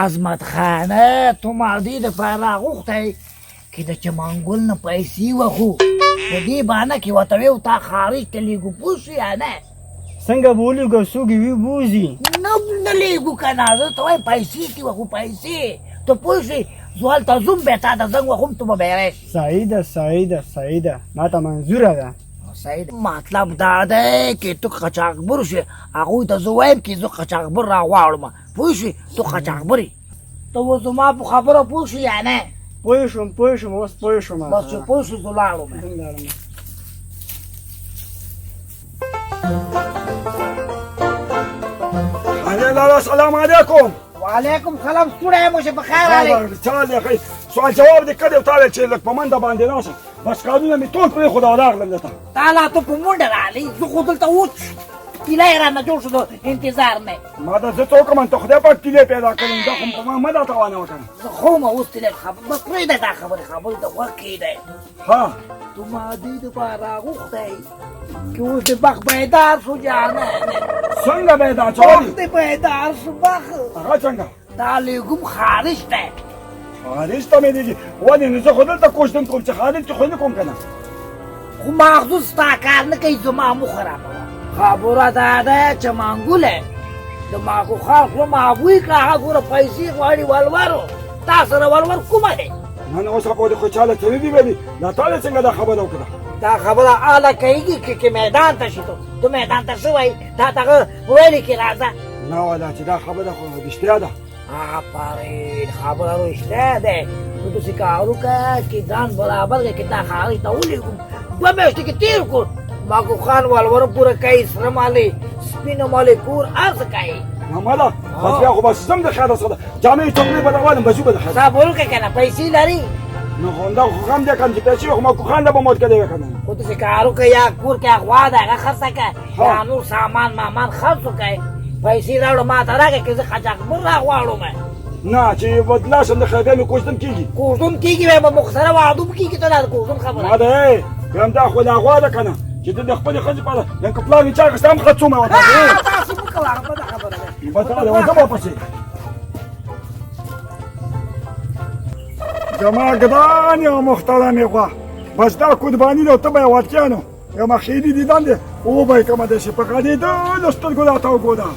عظمت خانه تو ما دې دپاره راغوښتی چې د چمنګل نه پیسې وخو په دې بهانه کې ورته ویو تا خارج ته لیږو پوه شوې یا نه څنګه به ولیږو څوک یې وبوځي نه لیږو که نه زه ته وایم پیسې دې وخو پیسې ته پوه شوې زه هلته ځم بیا تا ته زنګ وخوم ته به بیری شي صحیح ده ما ته منظوره ده صحیح مطلب دا دی چې تو قاچاقبر شې هغوی ته زه وایم چې زه قاچاقبر راغواړم پوه شوې تو قاچاقبر یې ته اوس زما په خبره پوه شوې یا نه پوه شوم اوس پوه شوم بس چې پوه شو زه لاړم لالا سلام علیکم وعلیکم سلام ستوړی یم اوسې په خیر راغلی چال یې سوال جواب دې کړی و تا ویل چې لږ په منډه باندې راشم بس کارونه مې ټول پرېښود او راغلم دلته تا لا ته په منډه راغلی زه خو دلته اوس کیله یې رانه جوړ شو د انتظار نه ما ته زه څه وکړم ته خدای پاک تیلې پیدا کړم دا خو په ما مه دا توانه وکړم زه خو ما اوس تیلې بس پرېږده دا خبرې ته غوږ کښېږدی ها تو ما دې دپاره راغوښتی چې اوس دې بخت بیدار شو جانه څنګه به دا وخت چول دې بیدار شو بخت هغه څنګه دا لیږم خارج دی خارج ته مې دیږي ولې نو زه خو دلته کوشدن کوم چې خارج کې خو نه کوم که نه خو مغزو ستا کار نه کوي زما مو خرابوه خبره دا ده چې منګولی د ماکو خلقو مابوی کړه هغه ګوره پیسې غواړي ولورو تا سره ولور کومه دی نن اوسه پورې خو چاله څه نه دي ویلي دا تا له څنګه دا خبره وکړه دا خبره اله کېږي چې میدان ته شي تو میدان ته شوی تا ته ویلي کې راځه نه والا چې دا خبره خو رښتیا ده آفرین خبره رښتیا دی تو داسې کار وکړه چې ځان برابر کړې چې تا خارج ته ولېږم 2 میاشتې کې تېر کړو ماکو خان ولوره پوره کوي سره مالې سپینه مالې کور هر څه کوي مالا بس بیا خو بس زم د خیره سره جامې چپلې به راوالم بچو به د خیره صبر وکړه که نه پیسې لري نو خو همدا خو غم دی که نه چې پیسې خو ماکو خان له به موت کړی وی که نه خو داسې کار وکړه یا کور کې غوا ده هغه خرڅه کړه یا نور سامان مامان خرڅ وکړئ پیسې راوړه ما ته راکړه که زه قاچاقبر راغواړم نه چې بدلا شم د خیر بیا مې کوژدن کېږي کوژدن کېږي بیا به مخسره واعده به کېږي ته دا د کوژدن خبره ما ده بیا همدا خو لا غوا ده که نه چې ته د خپلې ښځې په اړه که پلار مې چا اخېستی هم خرڅومه ورته تاسو مه کوه هغه بده خبره ده بس هغه دی ځه واپسې زما ګرانې او محترمې غوا بس دا قرباني ده او ته به یې وړتیانو یو مخیلي دیدن دی وبه یې کومه داسې په غړېدلو سترګو راته وګوره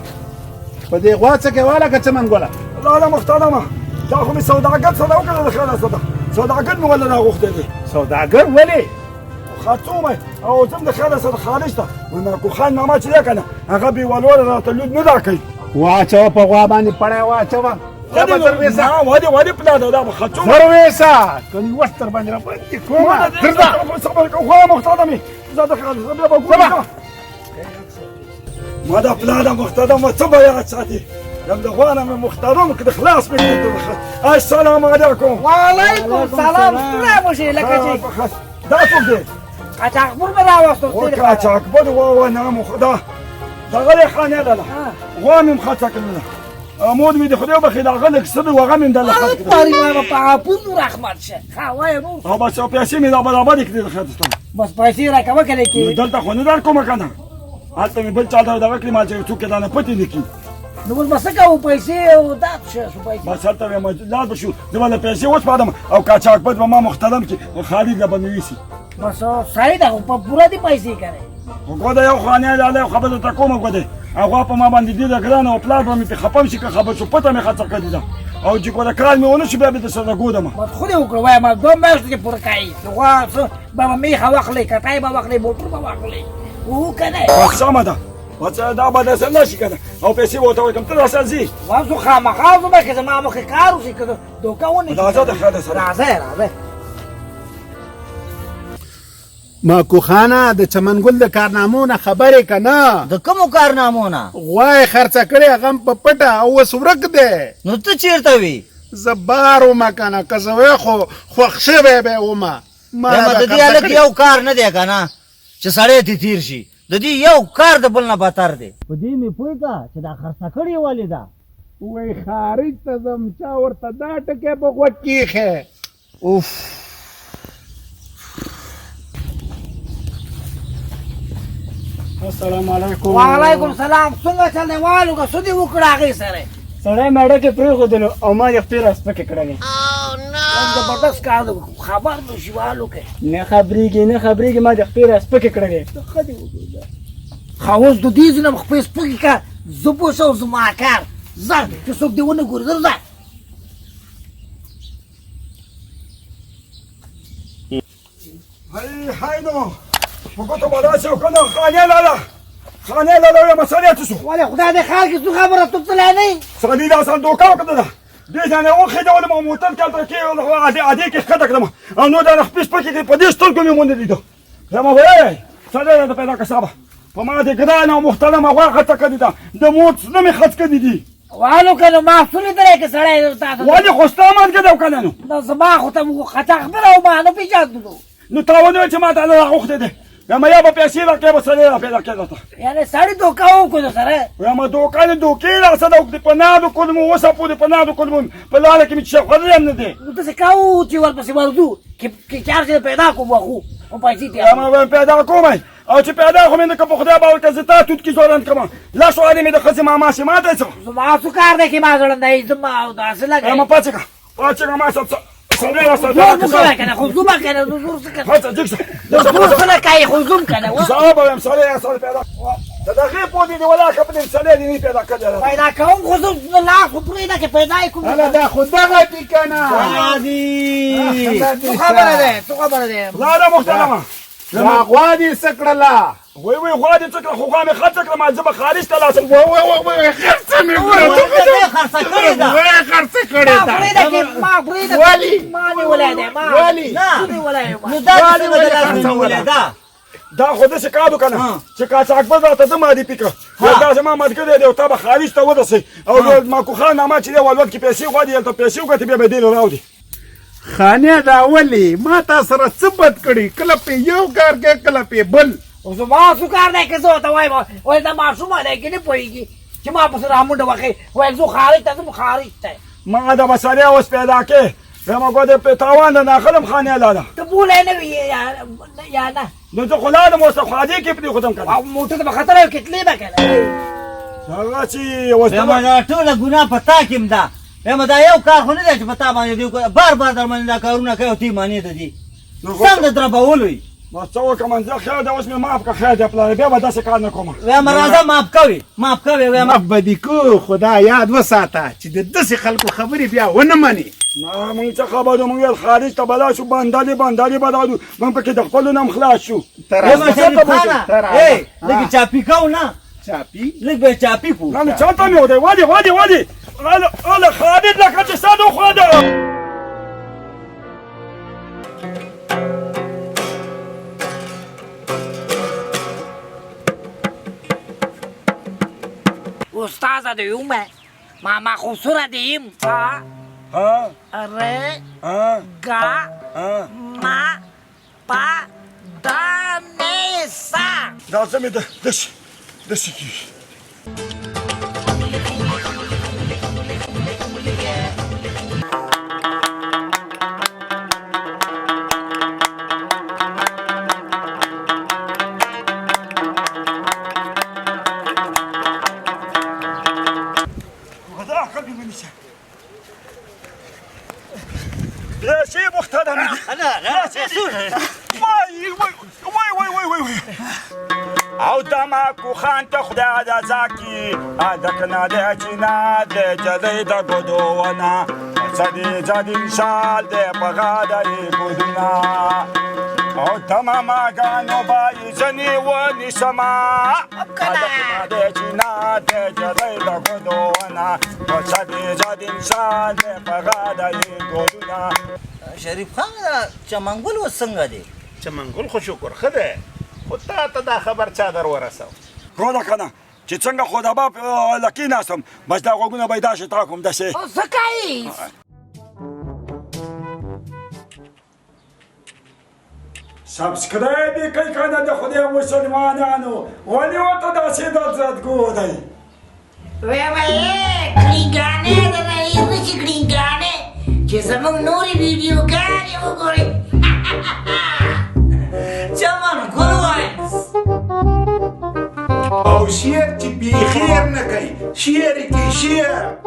په دې غوا څه کوله که څه منګوله لاله محترمه دا خو مې سوداګر سره وکړه د خیره سره سوداګر مې ولې راغوښتی دی سوداګر ولې خرڅومه او زم د خیره سره خارج ته وایي ماکو خان نامه چې دی که نه هغه بې ولوره راته لود نه راکوي واچوه په غوا باندې پړی واچوه ودې پلار ده دا به خرڅومه زرویسه کنی وخت در باندې راباندې کومه درځه صبر کوه غوا محترمې زه د خیره سره بیا به ګورم ما دا پلار ده محترمه څه به یاد ساتي یم د غوا نه مې محترم که د خلاص مې کړي السلام علیکم وعلیکم سلام ستوری یم اوسې لکه چې دا څوک دی قاچاقبر مې راوستو او قاچاقبر و نام خدا دغه یې خانې ده غوا مې هم خرڅه کړله مور مې د خدای وبخښي د هغه لږ څه دی هغه مې هم دله خرڅ کړه پریوار په عاپوز رحمت شه ښه وایه نور او بس او پیسې مې دا برابرې کړې د خیر ستان بس پیسې راکوه که نه کې دلته خو نه در کومه که نه هلته مې بل چا ته دغه کړي ما چې څوک یې دا نه پتې نه کړي نو اوس به څه کوو پیسې او دا شه شو پیسې بس هلته مې لاس به شو زه به له پیسې وسپارم او قاچاقبر به ما محترم کړي خالد به مې ویسي بس صحیح ده خو په پوره دې پیسې کوې خو ګوده یو خانې لاله یو خبره درته کومه ګوده هغه په ما باندې ډېره ګرانه او پلار به مې پرې خفه شي که خبر شو پته مې خرڅه کړې ده او چې ګوده کال مې ونه شو بیا به درسره ګودم بس خو دې وکړه وایم 2 میاشتې کې پوره کوي نو غوا څه به میخه واخلې کټای به واخلې موټر به واخلې وو که نه بس سمه ده بس دا به داسې نه شي که نه او پیسې به ورته ورکړم ته راسه ځې اوس خو خامخا زما که زما مخې کار وشي که دوکه ونه شي راځه د خیره سره راځه ماکو خانه د چمنګل د کارنامو نه خبرې که نه د کومو کارنامو نه غوا یې خرڅه کړې هغه هم په پټه او اوس ورک دی نو ته چیرته وي زه بار ومه که نه که زه وی خو خوښ شوی به ومه د دې هلک یو کار نه دی که نه چې سړی ترې تېر شي د دې یو کار د بل نه بتر دی په دې مې پوه که چې دا خرڅه کړې ولې ده وی خارج ته ځم چا ورته دا ټکی په غوږ کېښی اوف السلام علیکم وعلیکم سلام څنګه چل دی والو که څه دې وکړه هغې سره سړی میډه کې پرېښودلو او ما یې خپې راسپکې کړلې. زبردست کار دی خبر نشي والو کې نه خبرېږي ما د خپې راسپکې کړلې. خاوس د دې ځینه خپې سپکې کا زه پوه شم زما کار ځه چې څوک دې ونه ګوري ځه هاي نو وقلت بلاسي وكنا خاني لا يا مسألة تسو ولې خدای دې خال کې څه خبره ته تللی نه سغدي دا صندوق وكذا دې ځانه واخد ولا ما موتل كالتر كي ولا عادي كي خدك لما انو دا خپس پکې کې پدې ستل کومې مونږ دي ته زما وای ساده دا پیدا کسبه فما دې ګرانه محترمه واخه تکدي دا د موت نه می خط کدي دي والو کنه محصول درې کې سړی تاسو ولې خوستامات کده کنه نو زما خو ته خطا خبره او ما نه پیژاندلو نو تاونه چې ما ته لا وخت ده لما يابا پیسې راکې به سړی را پیدا کېده یعنی سړی دوکا وکړو سره وما دوکان دوکې را صدق د پنادو کولم وسپو د پنادو کولم په لاره کې مې څه خبرې نه دي نو څه کاو چې ورپسې ورځو کې چارج پیدا کوم واخو او پیسې ته ما پیدا کوم او چې پیدا کوم نه که په خدای باور که زتا توت کې زوران کما لا شو علي مې د خزي ما شي ما ته څه زما څه کار دی کې ما ځړندای زما او داسې لګا ما پاتې ما سړی را زور څه کنه خو زما کنه زور څه کنه هڅه جګ زور څه کوي خو زوم کنه صاحب يا سړی پیدا دا غي په دې ولا خپل سړی دې پیدا کړل پیدا کوم خو زوم لا خو پرې دا کې پیدا کوم انا دا خدغه دي کنه تو خبره ده لا محترمه ما غوادي سکړلا وای غواړي چې خو خامې خرڅ کړم ما زما خارج ته لاسم وای خرڅ مې خرڅ کړی دا وای خرڅ کړی دا ما پرې دا والی ما نه ولای ما والی نه ولای ما نو دا څه بدل نه دا دا خو دې کارو کنه چې کاڅ اکبر ته زما دی پکړه دا زما مات کړی دی او تا به خارج ته ودسې او ما کو خان ما چې دی ولود کې پیسې غواړي ته پیسې وکړي به دې راوړي خانه دا ولی ما تا سره څه بد کړي کله په یو کار کې کله په بل او زما څه کار دی که زه ته وایم وای دا ماشوم دی کې نه پوهېږي چې ما پسې رامنډه وکړې ویل زه خارج ته ځم خارج ته ما دا مسئله اوس پیدا کې زما ګوډه په تاوان نه ناخلم خانه لاله ته بولی نه وي یا نه نو زه خو لاړم اوس خو عادي کې پرې ختم کړم او موټر ته به خطر یو کتلې به که نه هغه چې اوس ما دا ټوله ګناه په تا کې ده ما دا یو کار خو نه دی چې په تا باندې دی بار در باندې دا کارونه کوي او تی معنی ته دي څنګه دربول وي ما څه وکړم زه خیر دا اوس مې معاف کړه خیر دی پلار بیا به داسې کار نه کوم ما راځه معاف کوي ما بدی کو خدا یاد وساته چې د داسې خلکو خبرې بیا ونه مني نه مونږ څه خبرو مونږ خارج ته بلا شو باندې بدادو مونږ پکې د خپل نام خلاص شو لږ چاپی کو نه چاپی لږ به چاپی کو نه چاته مې وده وادي انا خالد لك جسد خدا استاد دیوم ما خوبصورت دیم ها ره ها گا ها ما پا دا نه سا دا زمي دش کی يا شيء محترم انا وای او دماکو خان ته خدای د زاکی ادکنه د چینا د جدی د ګدوونه صدی جدی شال د پغادای ګدنا او تمام غانو بای جنی و نشما ادکنه د چینا د جدی د ګدوونه صدی جدی شال د پغادای ګدنا شریف خان چمنګول وسنګ دی چمنګول خو شکر خده خو ته دا خبر چا در ورسو رودا کنه چې څنګه خدا با لکی ناسم بس دا غوګونه پیدا شي تا کوم دشه سکای سبسکرایب کوي کنه د خدای مسلمانانو ولې وته دا سي د زړه ګودای وای کلینګانه دا نه یې چې کلینګانه چې زموږ نوري ویډیوګانې وګورئ چمنګول وایس او شعر چې بی خیر نه کوي شعر کې شعر